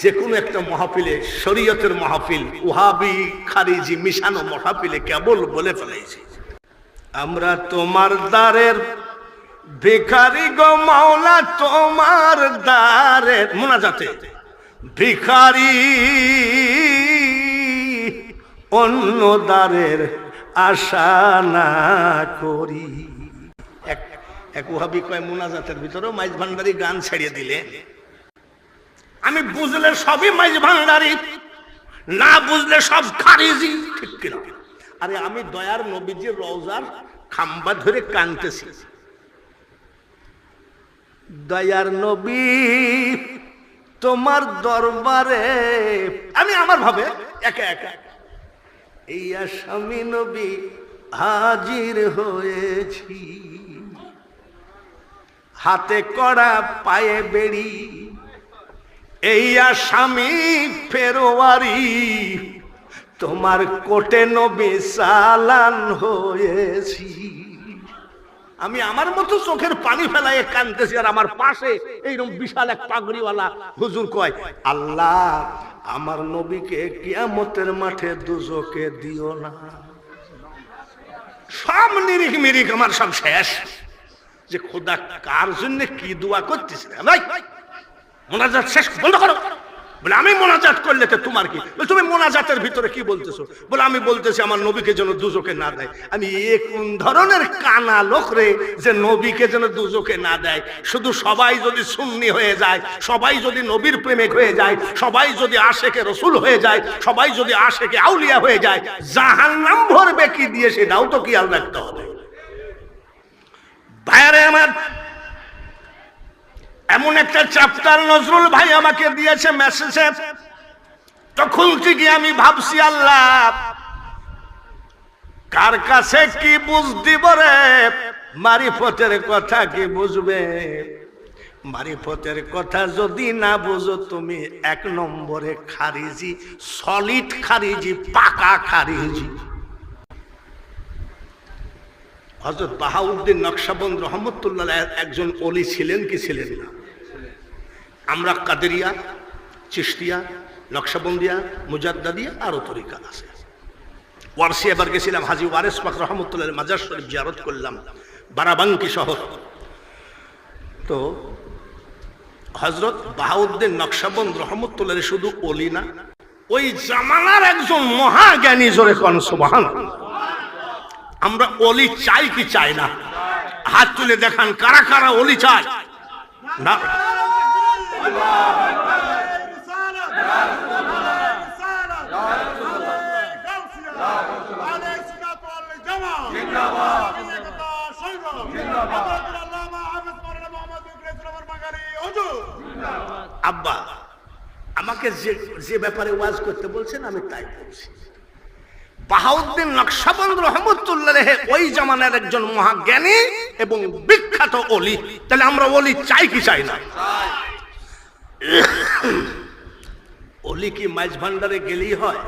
যে কোনো একটা মাহফিলে, শরীয়তের মাহফিল, ওয়াহাবি খারিজি মিশানো মাহফিলে কেবল বলে ফেলেছি, আমরা তোমার দ্বারের ভিখারি গো মাওলা, তোমার দ্বারের মুনাজাতে ভিখারি, অন্য দ্বারের আশা না করি। এক ওয়াহাবি কয় মুনাজাতের ভিতরেও মাইজ ভান্ডারি গান ছাড়িয়ে দিলে, আমি বুঝলে সবই মাইজ ভান্ডারি, না বুঝলে সব খারিজি, ঠিক কিনা? আরে আমি দয়ার নবীজির রওজার খাম্বা ধরে কাঁদতেছি, দয়ার নবী তোমার দরবারে, আমি আমার ভাবে একা একা এই আসামি নবী হাজির হয়েছি, হাতে কড়া পায়ে বেড়ি, এই আসামি ফেরোয়ারি, তোমার কোটে নবী চালান হয়েছি। আমি আমার মতো চোখের পানি ফেলায় কাঁদতেছি, আর আমার পাশে এইরকম বিশাল এক পাগড়িওয়ালা হুজুর কয়, আল্লাহ আমার নবীকে কিয়ামতের মাঠে দুজকে দিও না। সব নিরিখ মিরিখ আমার সব শেষ, যে খোদা কার জন্য কি দোয়া করতেছি, মোনাজাত শেষ বন্ধ করো। বলে আমি মোনাজাত করলে তো তোমার কি? তুমি মোনাজাতের ভিতরে কি বলতেছো? বলে আমি বলতেছি আমার নবীকে যেন দুজকে না দেয়। আমি কোন ধরনের কানা লোক রে যে নবীকে যেন দুজকে না দেয়? শুধু সবাই যদি সুন্নি হয়ে যায়, সবাই যদি নবীর প্রেমিক হয়ে যায়, সবাই যদি আশেকে রসুল হয়ে যায়, সবাই যদি আশেকে আউলিয়া হয়ে যায়, জাহান্নাম ভরবে কি দিয়ে সেটাও তো খেয়াল রাখতে হবে। ভাইরে আমার, এমন একটা চ্যাপ্টার নজরুল ভাই আমাকে দিয়েছে মেসেজে, তখন থেকে আমি ভাবছি আল্লাহ কার কাছে কি বুঝ দিব রে, মারিফতের কথা কি বুঝবে? মারিফতের কথা যদি না বুঝো তুমি এক নম্বরে খারিজি, সলিড খারিজি, পাকা খারিজি। হযরত বাহাউদ্দিন নকশবন্দ রহমতুল্লাহ একজন ওলি ছিলেন কি ছিলেন না? আমরা কাদেরিয়া, চিশতিয়া, নকশবন্দিয়া, মুজাদ্দাদিয়া আরো তরিকা আছে। ওয়ারসি এবার গেছিলাম, হাজী ওয়ারেস পাক রহমতুল্লাহ মাজার শরীফ জিয়ারত করলাম, বারাবাঙ্কি শহর। তো হযরত বাহাউদ্দিন নকশবন্দ রহমতুল্লাহ শুধু ওলি না, ওই জামানার একজন মহাজ্ঞানী, জোরে কোন সুবহানাল্লাহ। আমরা ওলি চাই কি চাই না? হাত তুলে দেখান কারা কারা ওলি চাই না? আব্বা আমাকে যে ব্যাপারে ওয়াজ করতে বলছেন আমি তাই বলছি। বাহাউদ্দিন নকশবন্দ রহমতুল্লাহ ওই জামানার একজন মহাজ্ঞানী এবং বিখ্যাত ওলি। তাহলে আমরা ওলি চাই কি চাই না? ওলি কি মাইজ ভান্ডারে গেলেই হয়?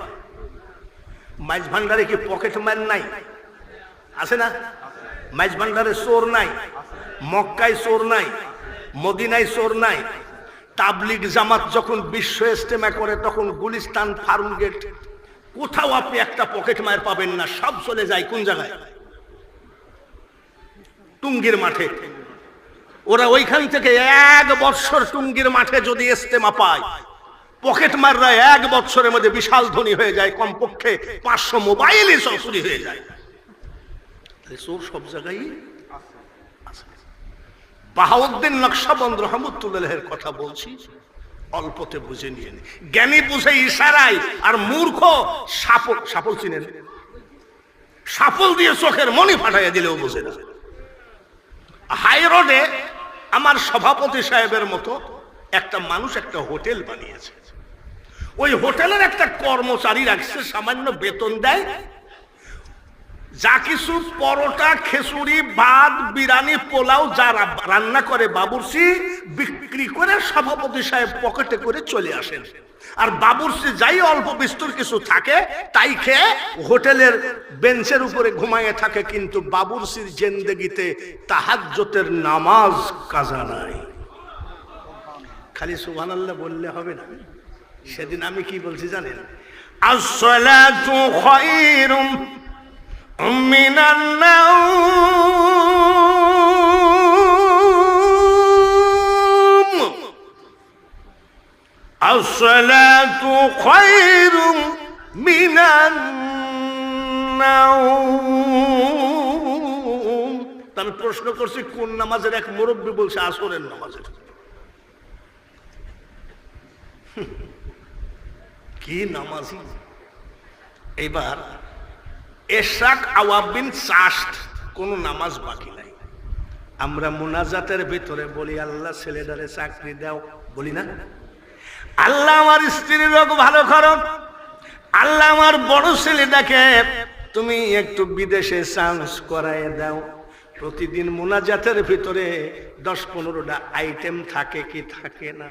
মাইজ ভান্ডারে কি পকেট মার নাই? আছে না? মাইজ ভান্ডারে চোর নাই, মক্কায় চোর নাই, মদিনায় চোর নাই। তাবলিগ জামাত যখন বিশ্ব ইজতেমা করে তখন গুলিস্তান, ফার্মগেট, কোথাও আপনি একটা পকেট মায়ের পাবেন না। সব চলে যায় কোন জায়গায়? টুঙ্গির মাঠে। ওরা ওইখান থেকে 1 বছর টুঙ্গির মাঠে যদি ইজতেমা পায়, পকেট মাররা 1 বছরের মধ্যে বিশাল ধনী হয়ে যায়। কমপক্ষে 500 মোবাইলই চুরি হয়ে যায়। চোর সব জায়গায় আছে। বাহাউদ্দিন নকশবন্দ রহমতুল্লাহের কথা বলছি, অল্পতে বুঝে নিয়ে। জ্ঞানী বুঝে ইশারায়, আর মূর্খ সাপল। সাপল চিনেন? সাপল দিয়ে চোখের মনি ফাটাইয়া দিলেও বুঝে না। হাই রোডে আমার সভাপতি সাহেবের মতো একটা মানুষ একটা হোটেল বানিয়েছে। ওই হোটেলের একটা কর্মচারী রাখছে, সামান্য বেতন দেয়। যা কিছু পরোটা, খিচুড়ি, ভাত, বিরিয়ানি, পোলাও যা রান্না করে বাবুর্চি বিক্রি করে সভাপতি সাহেব পকেটে করে চলে আসেন। আর বাবুর্চি যাই অল্প বিস্তর কিছু থাকে তাই খেয়ে হোটেলের বেঞ্চের উপরে ঘুমাইয়ে থাকে, কিন্তু বাবুর্চির জিন্দেগিতে তাহাজ্জুদের নামাজ কাজা নাই। খালি সুবহানাল্লাহ বললে হবে না। সেদিন আমি কি বলছি জানেন? আসসালাতু খায়রুম মিনান নাওম, আসসালাতু খায়রুম মিনান নাওম। আমি প্রশ্ন করছি কোন নামাজের? এক মুরব্বী বলছে আসরের নামাজের। কি নামাজি! এবার এশরাক আওয়াবিন চাষ্ট কোন নামাজ বাকি নাই। আমরা মুনাজাতের ভিতরে বলি আল্লাহ ছেলেটারে চাকরি দাও, বলি না? আল্লাহ আমার স্ত্রীর রোগ ভালো করো, আল্লাহ আমার বড় ছেলেটাকে তুমি একটু বিদেশে চান্স করায় দাও। প্রতিদিন মুনাজাতের ভিতরে 10-15টা আইটেম থাকে কি থাকে না?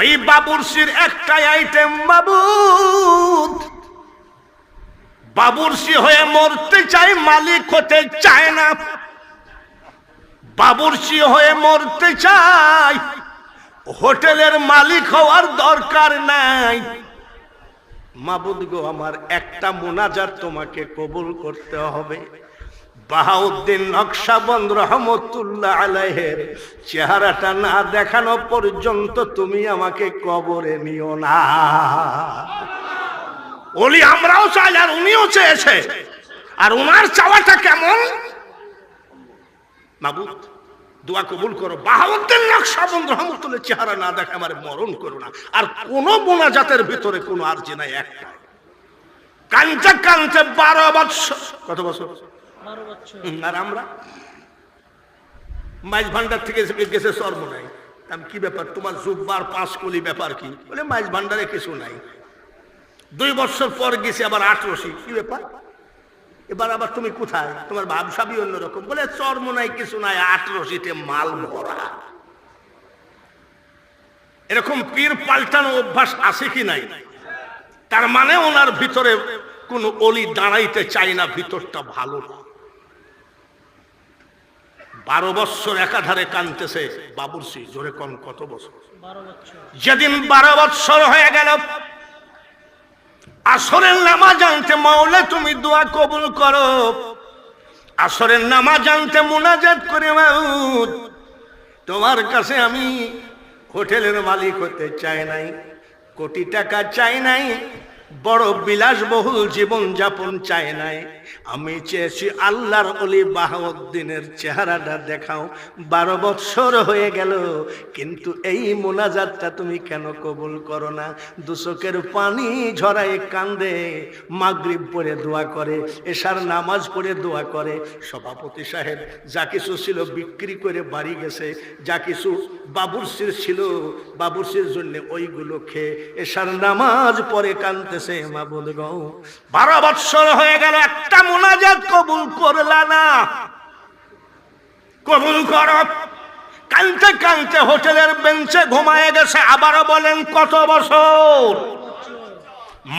ওই বাবুর্চির একটাই আইটেম মাবুদ। বাবুর্চি হয়ে মরতে চায়, মালিক হতে চায় না। বাবুর্চি হয়ে মরতে চায়, হোটেলের মালিক হওয়ার দরকার নাই। মাবুদ গো, আমার একটা মুনাজাত তোমাকে কবুল করতে হবে। বাহাউদ্দিন নকশবন্দ রহমতুল্লাহ আলাইহির চেহারাটা না দেখানো পর্যন্ত তুমি আমাকে কবরে নিও না। ওলি আমরাও চাই, আর উনিও চেয়েছে। আর উনার চাওয়াটা কেমন? মাবুদ দোয়া কবুল করো, বাহাউদ্দিন নকশবন্দ রহমতুল্লাহ চেহারা না দেখে আমার মরণ করো না। আর কোন মুনাজাতের ভিতরে কোনো আরজি নাই, একটা কানতে কানতে 12 বছর। কত বছর? আর আমরা মাইজ ভান্ডার থেকে গেছে চর্ম নাই। আমি কি ব্যাপার, তোমার জুব্বার 5 কলি ব্যাপার কি? বলে মাইজ ভান্ডারে কিছু নাই। 2 বছর পর গেছে আবার 8 রশি, কি ব্যাপার? এবার আবার তুমি কোথায়? তোমার ভাবসাবি অন্যরকম। বলে চর্ম নাই, কিছু নাই, 8 রশিতে মাল ভরা। এরকম পীর পাল্টানো অভ্যাস আছে কি নাই? তার মানে ওনার ভিতরে কোন অলি দাঁড়াইতে চাই না, ভিতরটা ভালো না। 12 বছর একাধারে কানতেছে বাবুর্চি। জোরে কম, কত বছর? 12 বছর। যেদিন 12 বছর হয়ে গেল, আসরের নামাজ আনতে মাওলা তুমি দোয়া কবুল করো। আসরের নামাজ আনতে মুনাজাত করে, মাওলা তোমার কাছে আমি হোটেলের মালিক হতে চাই নাই, কোটি টাকা চাই নাই, বড় বিলাসবহুল জীবন যাপন চাই নাই। আমি চেয়েছি আল্লাহর ওলি বাহাউদ্দিনের চেহারাটা দেখাও। 12 বছর হয়ে গেল, কিন্তু এই মুনাজাতটা তুমি কেন কবুল করো না? 2 চোখের পানি ঝরায় কান্দে, মাগরিব পড়ে দোয়া করে, এশার নামাজ পড়ে দোয়া করে। সভাপতি সাহেব যা কিছু ছিল বিক্রি করে বাড়ি গেছে, যা কিছু বাবুর্চির ছিল বাবুর্চির জন্য ওইগুলো খেয়ে এশার নামাজ পড়ে কান্দতেছে। মাবুদ গো, 12 বছর হয়ে গেল, একটা মুনাজাত কবুল করলা না। কবুল করো। কানতে কানতে হোটেলের বেঞ্চে ঘুমায় গেছে। আবারও বলেন কত বছর?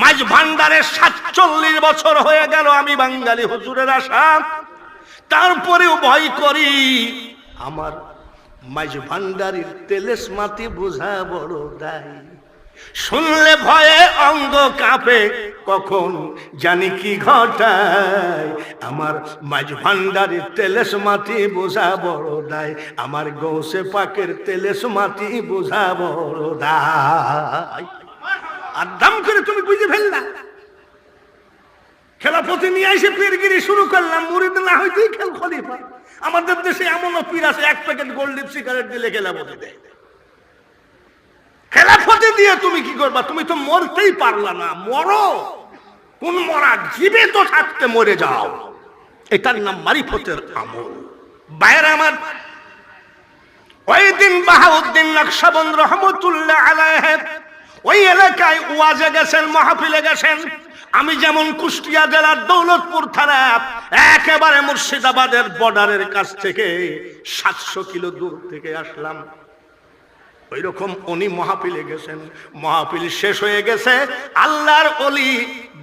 মাঝ ভান্ডারে 47 বছর হয়ে গেল। আমি বাঙালি হুজুরের আশা, তারপরেও ভয় করি আমার মাঝ ভান্ডারির তেলেসমাতি বোঝা বড় দায়। শুনলে ভয়ে অঙ্গ কাঁপে, কখন জানি কি ঘটায়। আমার মাঝ ভান্ডারির তেলেসমাতি বোঝা বড় দায়, আমার গৌসে পাকের তেলেসমাতি বোঝা বড় দায়। আর দাম করে তুমি বুঝে ফেললা। খেলাফতি নিয়ে এসে পীরগিরি শুরু করলাম, মুরিদ না হইতেই খেল খলিফা। আমাদের দেশে এমনও পীর আছে 1 প্যাকেট গোল্ড লিপ সিগারেট দিলে খেলাফতি দেয়। খেলাফতি দিয়ে তুমি কি করবা? তুমি তো মরতেই পারলা না। মরো, কোন মরা? জীবিত থাকতে মরে যাও। এটার নাম মারিফতের আমল। বাইরে আমার ওই দিন বাহাউদ্দিন নকশবন্দ রহমতুল্লাহ আলাইহি ওই এলাকায় ওয়াজে গেছেন, মাহফিলে গেছেন। আমি যেমন কুষ্টিয়া জেলার দৌলতপুর থানা একেবারে মুর্শিদাবাদের বর্ডারের কাছ থেকে 700 কিলো দূর থেকে আসলাম। ওই রকম উনি মাহফিলে গেছেন, মাহফিল শেষ হয়ে গেছে, আল্লাহর ওলি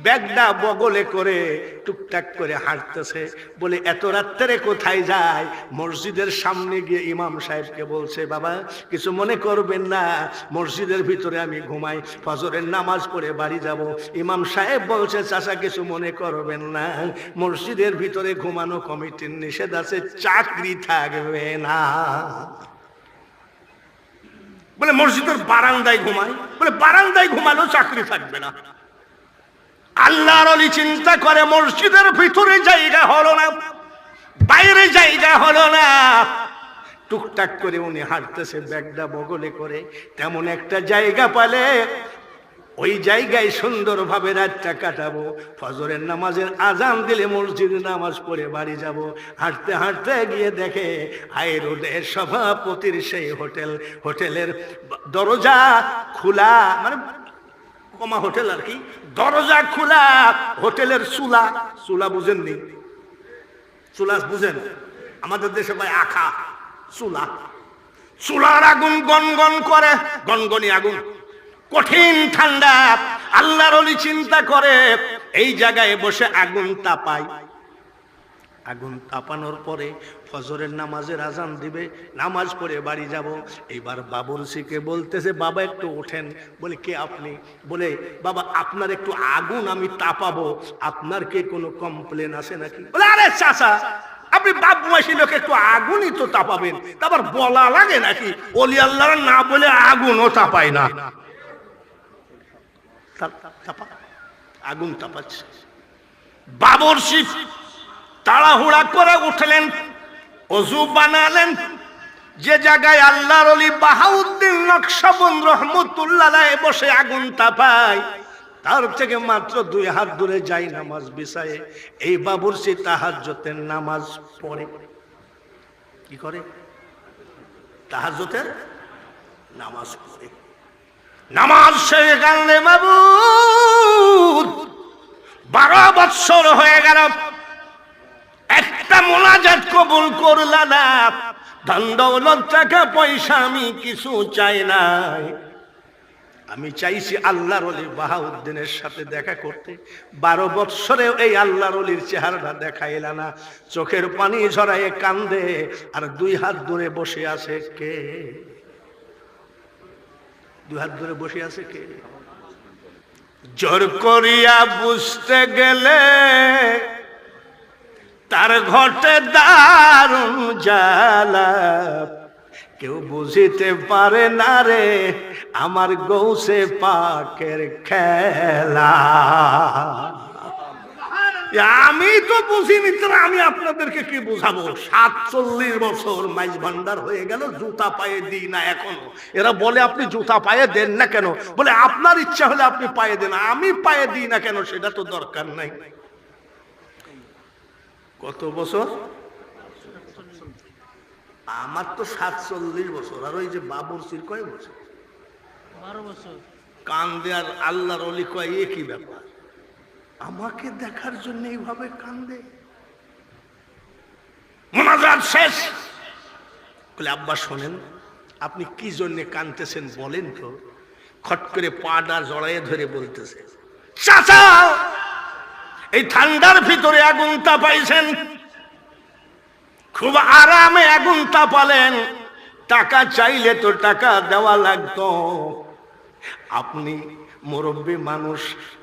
ব্যাগটা বগলে করে টুকটাক করে হাঁটতেছে। বলে এত রাত্রে কোথায় যায়? মসজিদের সামনে গিয়ে ইমাম সাহেবকে বলছে, বাবা কিছু মনে করবেন না, মসজিদের ভিতরে আমি ঘুমাই, ফজরের নামাজ পড়ে বাড়ি যাব। ইমাম সাহেব বলছে, চাচা কিছু মনে করবেন না, মসজিদের ভিতরে ঘুমানো কমিটির নিষেধ আছে, চাকরি থাকবে না। বলে মসজিদের বারান্দায় ঘুমাই, বলে বারান্দায় ঘুমালেও চাকরি থাকবে না। আল্লাহর ওলি চিন্তা করে, মসজিদের ভিতরে জায়গা হলো না, বাইরে জায়গা হলো না, টুকটাক করে উনি হাঁটতেছে ব্যাগটা বগলে করে, তেমন একটা জায়গা পালে ওই জায়গায় সুন্দরভাবে রাতটা কাটাবো, ফজরের নামাজের আজান দিলে মসজিদে নামাজ পড়ে বাড়ি যাব। হাঁটতে হাঁটতে গিয়ে দেখে হাই রোডের সভাপতির সেই হোটেলের দরজা খোলা, মানে কমা হোটেল আর কি, দরজা খোলা, হোটেলের চুলা বুঝেননি? চুলা বুঝেন? আমাদের দেশে ভাই আখা, চুলার আগুন গনগন করে, গনগনি আগুন, কঠিন ঠান্ডা। আল্লাহর ওলি চিন্তা করে এই জায়গায় বসে আগুন তাপাই, আগুন তাপানোর পরে ফজরের নামাজের আজান দিবে, নামাজ পড়ে বাড়ি যাব। এইবার বাবুরচিকে বলতেছে, বাবা একটু ওঠেন। বলে কে আপনি? বলে বাবা আপনার একটু আগুন আমি তাপাবো, আপনার কে কোনো কমপ্লেন আছে নাকি? বলে আরে চাচা আপনি বাপ বয়সী লোক, একটু আগুনই তো তাপাবেন, তারপর বলা লাগে নাকি? ওলি আল্লাহ না বলে আগুনও তাপায় না, আগুন তাপাচ্ছে। বাবুরচি তাড়াহুড়া করে উঠলেন, ওযু বানালেন, যে জায়গায় আল্লাহর ওলি বাহাউদ্দিন নকশবন্দ রহমতুল্লাহ আলাইহি বসে আগুন তাপায়, তার থেকে মাত্র 2 হাত দূরে যাই নামাজ বিছায়ে এই বাবুরচি তাহাজ্জুদের নামাজ পড়ে। কি করে? তাহাজ্জুদের নামাজ পড়ে। নামাজ শেষে কান্দে, মাবুদ 12 বছর হয়ে গেল, একটা মোনাজাত কবুল করলা না, ধন দৌলত টাকা পয়সা আমি কিছু চাই নাই, আমি চাইছি আল্লাহর ওলি বাহাউদ্দিনের সাথে দেখা করতে। 12 বছরেও এই আল্লাহর ওলির চেহারাটা দেখাইলা না। চোখের পানি ঝরায়ে কান্দে, আর 2 হাত দূরে বসে আছে কে? 2 হাত দূরে বসে আছে কে? জোর করিয়া বুঝতে গেলে তার ঘটে দারুণ জ্বালা, কেউ বুঝিতে পারে না রে আমার গৌসে পাকের খেলা। আমি তো বুঝিনি, আমি আপনাদেরকে কি বুঝাবো? 47 বছর মাইজ ভান্ডার হয়ে গেল, জুতা পায়ে দিই না এখনো। এরা বলে আপনি জুতা পায়ে দেন না কেন? বলে আপনার ইচ্ছা হলে আপনি পায়ে দেন, আমি পায়ে দিই না কেন সেটা তো দরকার নাই। কত বছর? আমার তো 47 বছর, আর ওই যে বাবুরচির কয় বছর? 12 বছর। কান্দে আর আল্লাহর ওলি কয় একই ব্যাপার, আমাকে দেখার জন্য এইভাবে কান্দে। মোনাজাত শেষ। বলে আব্বা শোনেন, আপনি কি জন্য কাঁদতেছেন বলেন তো? খট করে পাটা জড়াইয়ে ধরে বলতেছে, চাচা এই ঠান্ডার ভিতরে আগুন তাপাইছেন, খুব আরামে আগুন তাপালেন, টাকা চাইলে তো টাকা দেওয়া লাগতো, আপনি মুরব্বী মানুষ,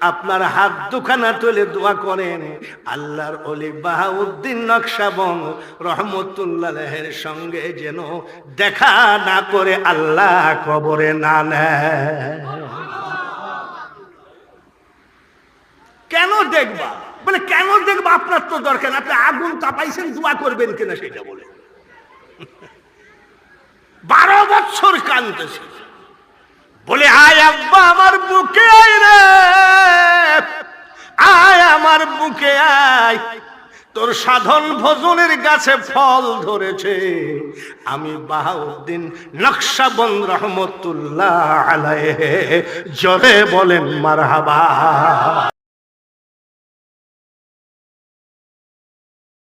আপনার হাত দুখানা তুলে দোয়া করেন আল্লাহর ওলি বাহাউদ্দিন নকশবন্দ রহমতুল্লাহ আলাইহির সঙ্গে যেন দেখা না করে আল্লাহ কবরে না নেয়। কেন দেখবা? বলে কেন দেখবা? আপনার তো দরকার, আপনি আগুন তাপাইছেন, দোয়া করবেন কিনা সেটা বলে। 12 বছর কাঁদতেছে। বলে আয় আব্বা আমার বুকে আয় রে, আয় আমার বুকে আয়, তোর সাধন ভজনের গাছে ফল ধরেছে, আমি বাহাউদ্দিন নকশবন্দ রহমতুল্লাহ আলাইহি, জোরে বলেন মারহাবা।